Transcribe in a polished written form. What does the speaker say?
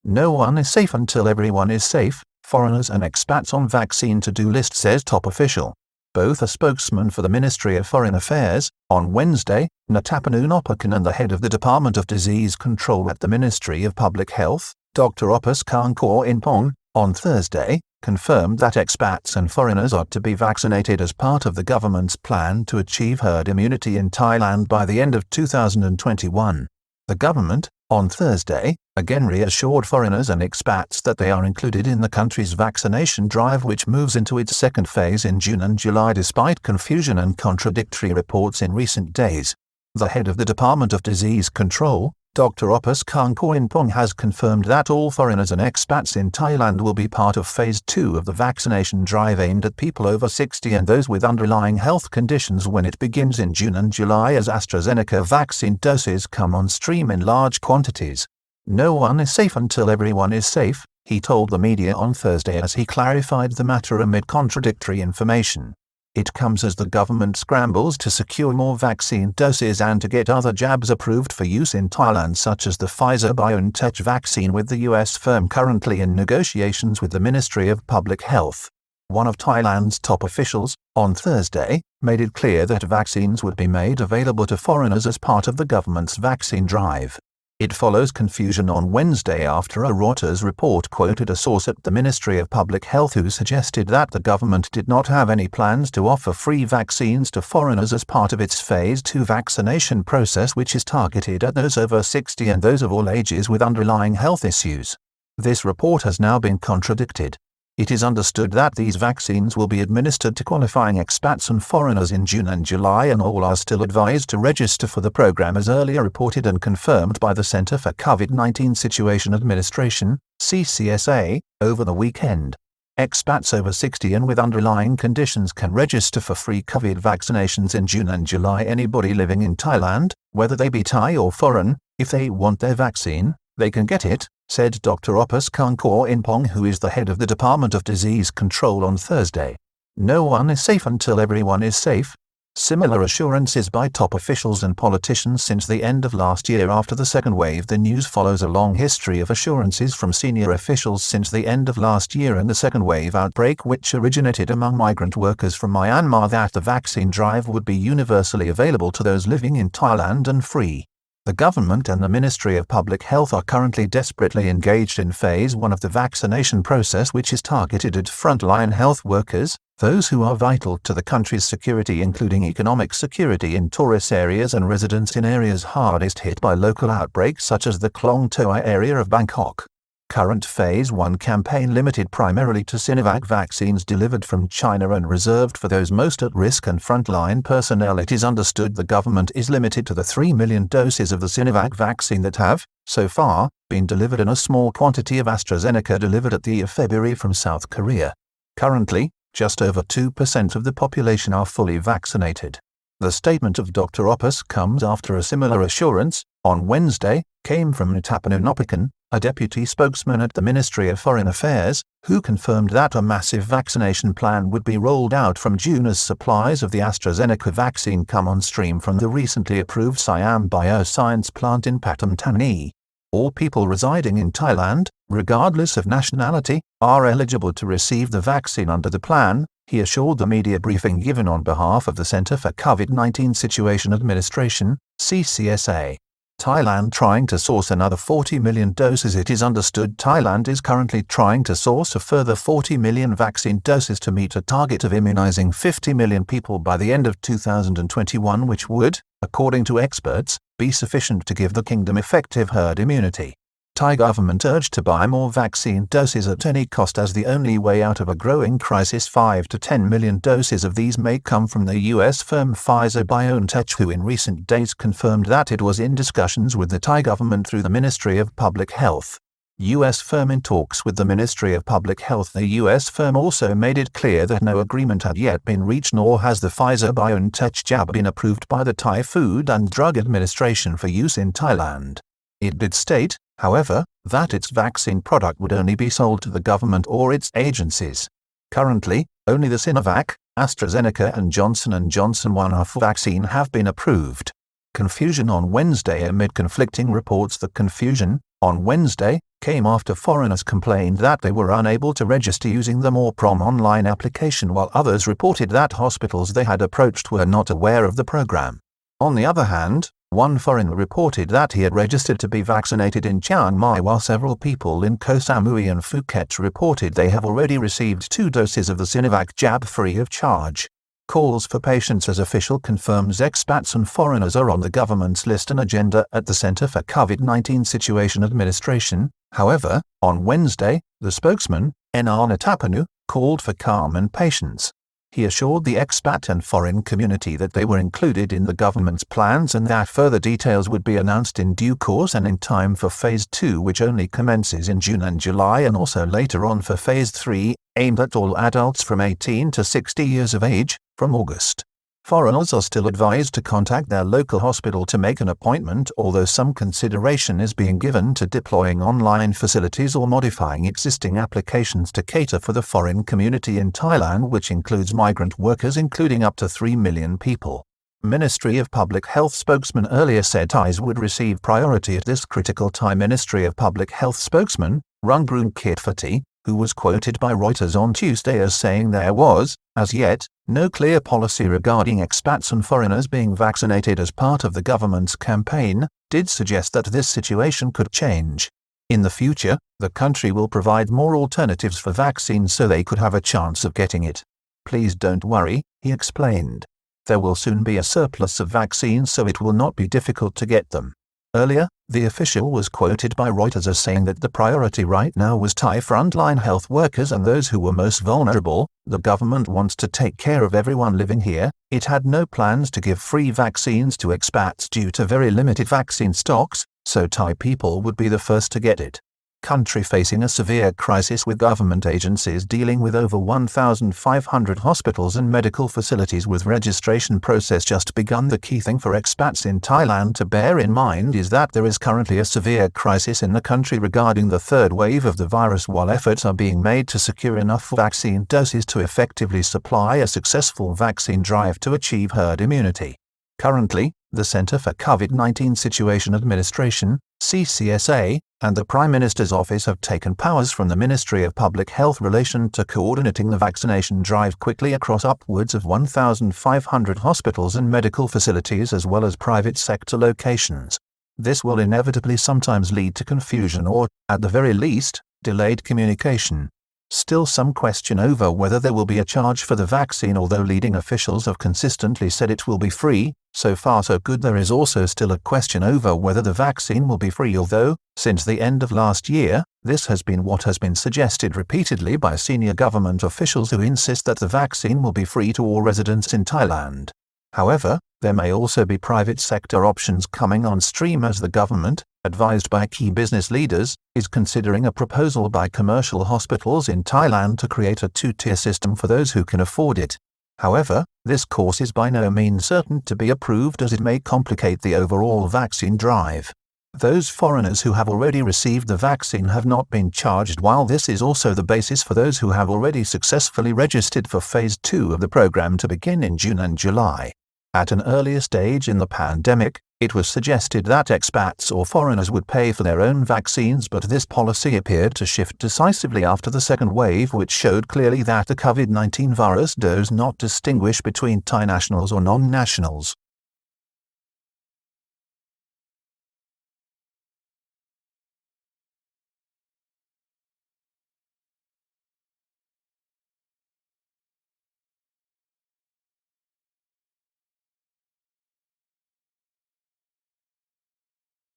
No one is safe until everyone is safe, foreigners and expats on vaccine to-do list, says top official. Both a spokesman for the Ministry of Foreign Affairs, on Wednesday, Natapanu Nopakun, and the head of the Department of Disease Control at the Ministry of Public Health, Dr. Opas Karnkawinpong, on Thursday, confirmed that expats and foreigners are to be vaccinated as part of the government's plan to achieve herd immunity in Thailand by the end of 2021. The government, on Thursday, again reassured foreigners and expats that they are included in the country's vaccination drive, which moves into its second phase in June and July despite confusion and contradictory reports in recent days. The head of the Department of Disease Control, Dr. Opas Karnkawinpong, has confirmed that all foreigners and expats in Thailand will be part of Phase 2 of the vaccination drive aimed at people over 60 and those with underlying health conditions when it begins in June and July as AstraZeneca vaccine doses come on stream in large quantities. No one is safe until everyone is safe, he told the media on Thursday as he clarified the matter amid contradictory information. It comes as the government scrambles to secure more vaccine doses and to get other jabs approved for use in Thailand, such as the Pfizer-BioNTech vaccine, with the US firm currently in negotiations with the Ministry of Public Health. One of Thailand's top officials, on Thursday, made it clear that vaccines would be made available to foreigners as part of the government's vaccine drive. It follows confusion on Wednesday after a Reuters report quoted a source at the Ministry of Public Health who suggested that the government did not have any plans to offer free vaccines to foreigners as part of its Phase 2 vaccination process, which is targeted at those over 60 and those of all ages with underlying health issues. This report has now been contradicted. It is understood that these vaccines will be administered to qualifying expats and foreigners in June and July, and all are still advised to register for the program, as earlier reported and confirmed by the Centre for COVID-19 Situation Administration, CCSA, over the weekend. Expats over 60 and with underlying conditions can register for free COVID vaccinations in June and July. Anybody living in Thailand, whether they be Thai or foreign, if they want their vaccine, they can get it, said Dr. Opas Karnkawinpong, who is the head of the Department of Disease Control, on Thursday. No one is safe until everyone is safe. Similar assurances by top officials and politicians since the end of last year after the second wave. The news follows a long history of assurances from senior officials since the end of last year and the second wave outbreak, which originated among migrant workers from Myanmar, that the vaccine drive would be universally available to those living in Thailand and free. The government and the Ministry of Public Health are currently desperately engaged in Phase 1 of the vaccination process, which is targeted at frontline health workers, those who are vital to the country's security, including economic security in tourist areas and residents in areas hardest hit by local outbreaks such as the Klong Toa area of Bangkok. Current Phase 1 campaign limited primarily to Sinovac vaccines delivered from China and reserved for those most at risk and frontline personnel. It is understood the government is limited to the 3 million doses of the Sinovac vaccine that have, so far, been delivered, and a small quantity of AstraZeneca delivered at the end of February from South Korea. Currently, just over 2% of the population are fully vaccinated. The statement of Dr. Opas comes after a similar assurance, on Wednesday, came from Natapanu Nopakun, a deputy spokesman at the Ministry of Foreign Affairs, who confirmed that a massive vaccination plan would be rolled out from June as supplies of the AstraZeneca vaccine come on stream from the recently approved Siam Bioscience plant in Pathum Thani. All people residing in Thailand, regardless of nationality, are eligible to receive the vaccine under the plan, he assured the media briefing given on behalf of the Centre for COVID-19 Situation Administration, CCSA. Thailand trying to source another 40 million doses. It is understood Thailand is currently trying to source a further 40 million vaccine doses to meet a target of immunizing 50 million people by the end of 2021, which would, according to experts, be sufficient to give the kingdom effective herd immunity. Thai government urged to buy more vaccine doses at any cost as the only way out of a growing crisis. 5 to 10 million doses of these may come from the US firm Pfizer-BioNTech, who in recent days confirmed that it was in discussions with the Thai government through the Ministry of Public Health. US firm in talks with the Ministry of Public Health. The US firm also made it clear that no agreement had yet been reached, nor has the Pfizer-BioNTech jab been approved by the Thai Food and Drug Administration for use in Thailand. It did state, however, that its vaccine product would only be sold to the government or its agencies. Currently, only the Sinovac, AstraZeneca and Johnson & Johnson 1-off vaccine have been approved. Confusion on Wednesday amid conflicting reports. The confusion, on Wednesday, came after foreigners complained that they were unable to register using the MORPROM online application, while others reported that hospitals they had approached were not aware of the program. On the other hand, one foreigner reported that he had registered to be vaccinated in Chiang Mai, while several people in Koh Samui and Phuket reported they have already received 2 doses of the Sinovac jab free of charge. Calls for patience as official confirms expats and foreigners are on the government's list and agenda at the Center for COVID-19 Situation Administration. However, on Wednesday, the spokesman, NR Natapanu, called for calm and patience. He assured the expat and foreign community that they were included in the government's plans and that further details would be announced in due course and in time for Phase 2, which only commences in June and July, and also later on for Phase 3, aimed at all adults from 18 to 60 years of age, from August. Foreigners are still advised to contact their local hospital to make an appointment, although some consideration is being given to deploying online facilities or modifying existing applications to cater for the foreign community in Thailand, which includes migrant workers, including up to 3 million people. Ministry of Public Health spokesman earlier said Thais would receive priority at this critical time. Ministry of Public Health spokesman, Rungbrun Kitfati, who was quoted by Reuters on Tuesday as saying there was, as yet, no clear policy regarding expats and foreigners being vaccinated as part of the government's campaign, did suggest that this situation could change. In the future, the country will provide more alternatives for vaccines so they could have a chance of getting it. Please don't worry, he explained. There will soon be a surplus of vaccines, so it will not be difficult to get them. Earlier, the official was quoted by Reuters as saying that the priority right now was Thai frontline health workers and those who were most vulnerable. The government wants to take care of everyone living here. It had no plans to give free vaccines to expats due to very limited vaccine stocks, so Thai people would be the first to get it. Country facing a severe crisis with government agencies dealing with over 1,500 hospitals and medical facilities with registration process just begun. The key thing for expats in Thailand to bear in mind is that there is currently a severe crisis in the country regarding the third wave of the virus, while efforts are being made to secure enough vaccine doses to effectively supply a successful vaccine drive to achieve herd immunity. Currently, the Center for COVID-19 Situation Administration, CCSA, and the Prime Minister's office have taken powers from the Ministry of Public Health relation to coordinating the vaccination drive quickly across upwards of 1,500 hospitals and medical facilities as well as private sector locations. This will inevitably sometimes lead to confusion or, at the very least, delayed communication. Still some question over whether there will be a charge for the vaccine, although leading officials have consistently said it will be free. So far so good. There is also still a question over whether the vaccine will be free, although, since the end of last year, this has been what has been suggested repeatedly by senior government officials who insist that the vaccine will be free to all residents in Thailand. However, there may also be private sector options coming on stream, as the government, advised by key business leaders, is considering a proposal by commercial hospitals in Thailand to create a 2-tier system for those who can afford it. However, this course is by no means certain to be approved, as it may complicate the overall vaccine drive. Those foreigners who have already received the vaccine have not been charged, while this is also the basis for those who have already successfully registered for Phase 2 of the program to begin in June and July. At an earlier stage in the pandemic, it was suggested that expats or foreigners would pay for their own vaccines, but this policy appeared to shift decisively after the second wave, which showed clearly that the COVID-19 virus does not distinguish between Thai nationals or non-nationals.